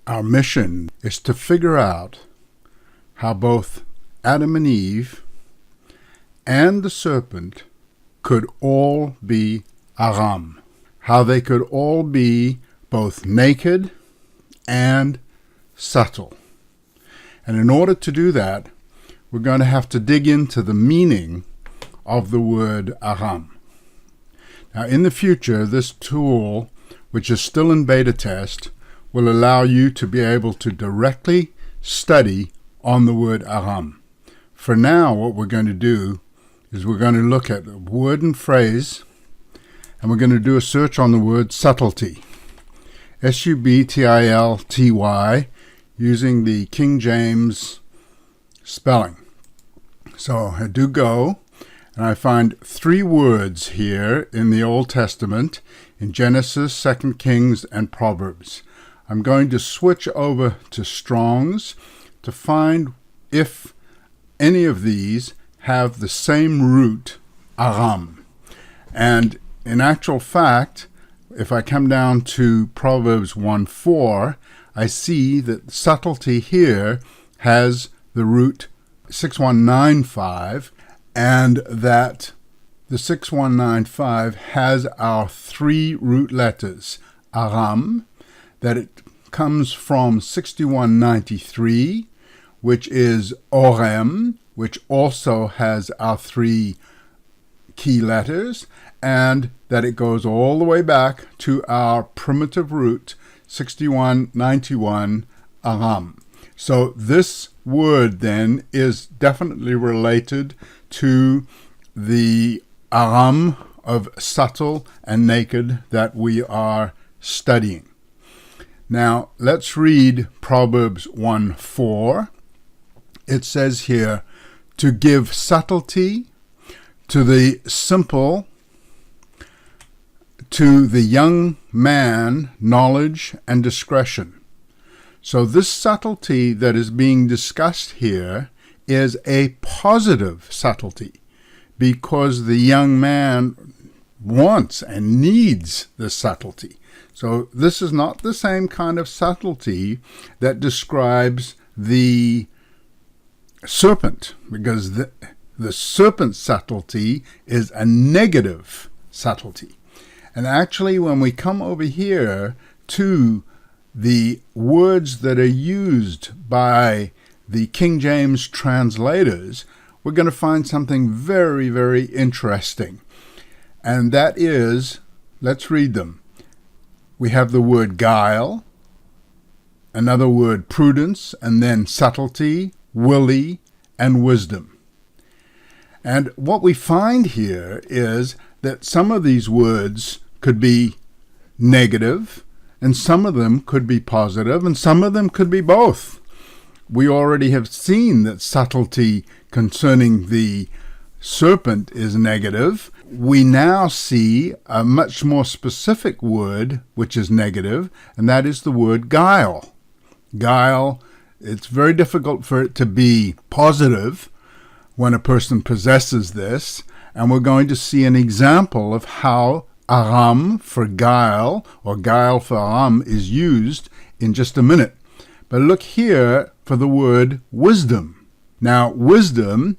Our mission is to figure out how both Adam and Eve and the serpent could all be Aram, how they could all be both naked and subtle. And in order to do that, we're going to have to dig into the meaning of the word Aram. Now, in the future, this tool, which is still in beta test, will allow you to be able to directly study on the word Aram. For now, what we're going to do is we're going to look at a word and phrase, and we're going to do a search on the word subtlety. S-U-B-T-I-L-T-Y, using the King James spelling. So I do go, and I find 3 words here in the Old Testament, in Genesis, 2 Kings, and Proverbs. I'm going to switch over to Strong's to find if any of these have the same root, Aram. And in actual fact, if I come down to Proverbs 1:4, I see that subtlety here has the root 6195, and that the 6195 has our 3 root letters, Aram, that it comes from 6193, which is Orem, which also has our 3 key letters, and that it goes all the way back to our primitive root, 6191, Aram. So this word then is definitely related to the Aram of subtle and naked that we are studying. Now, let's read Proverbs 1:4. It says here, to give subtlety to the simple, to the young man knowledge and discretion. So this subtlety that is being discussed here is a positive subtlety, because the young man wants and needs the subtlety. So this is not the same kind of subtlety that describes the serpent, because the serpent's subtlety is a negative subtlety. And actually, when we come over here to the words that are used by the King James translators, we're going to find something very, very interesting. And that is, let's read them. We have the word guile, another word prudence, and then subtlety, willy, and wisdom. And what we find here is that some of these words could be negative, and some of them could be positive, and some of them could be both. We already have seen that subtlety concerning the serpent is negative. We now see a much more specific word which is negative, and that is the word guile. Guile, it's very difficult for it to be positive when a person possesses this, and we're going to see an example of how Aram for guile, or guile for Aram, is used in just a minute. But look here for the word wisdom. Now, wisdom,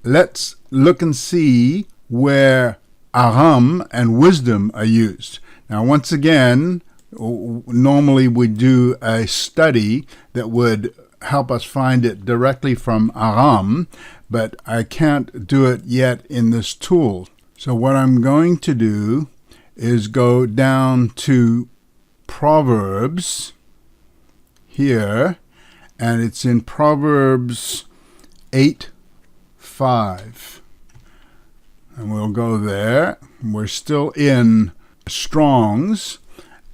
let's look and see where Aram and wisdom are used. Now, once again, normally we do a study that would help us find it directly from Aram, but I can't do it yet in this tool. So what I'm going to do is go down to Proverbs here, and it's in Proverbs 8:5. And we'll go there. We're still in Strong's,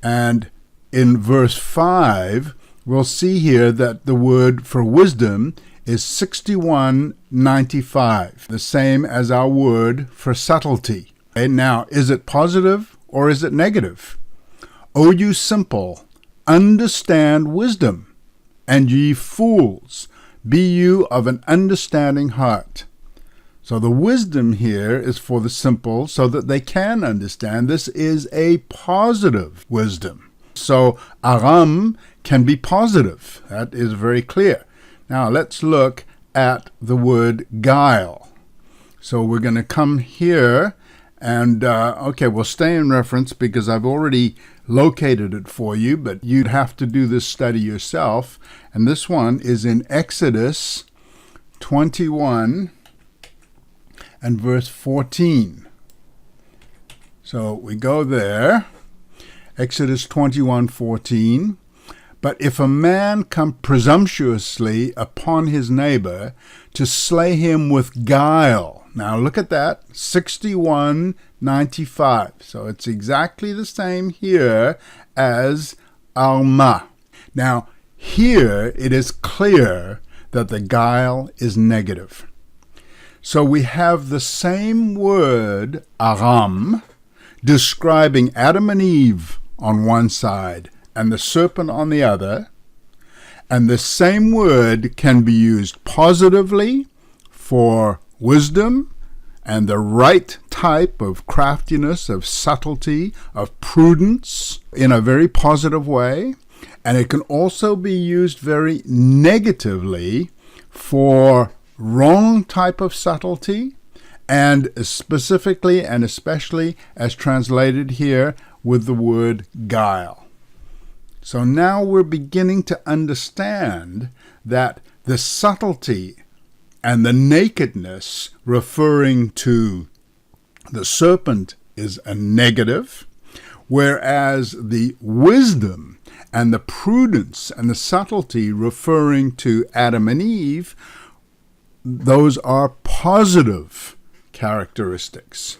and in verse 5, we'll see here that the word for wisdom is 6195, the same as our word for subtlety. Okay, now, is it positive or is it negative? O you simple, understand wisdom, and ye fools, be you of an understanding heart. So the wisdom here is for the simple so that they can understand. This is a positive wisdom. So Aram can be positive. That is very clear. Now let's look at the word guile. So we're going to come here and, okay, we'll stay in reference because I've already located it for you, but you'd have to do this study yourself. And this one is in Exodus 21 and verse 14. So we go there, Exodus 21:14. But if a man come presumptuously upon his neighbor to slay him with guile. Now look at that, 61:95. So it's exactly the same here as alma. Now here it is clear that the guile is negative. So we have the same word, aram, describing Adam and Eve on one side and the serpent on the other, and the same word can be used positively for wisdom and the right type of craftiness, of subtlety, of prudence in a very positive way, and it can also be used very negatively for wrong type of subtlety, and specifically and especially as translated here with the word guile. So now we're beginning to understand that the subtlety and the nakedness referring to the serpent is a negative, whereas the wisdom and the prudence and the subtlety referring to Adam and Eve, those are positive characteristics.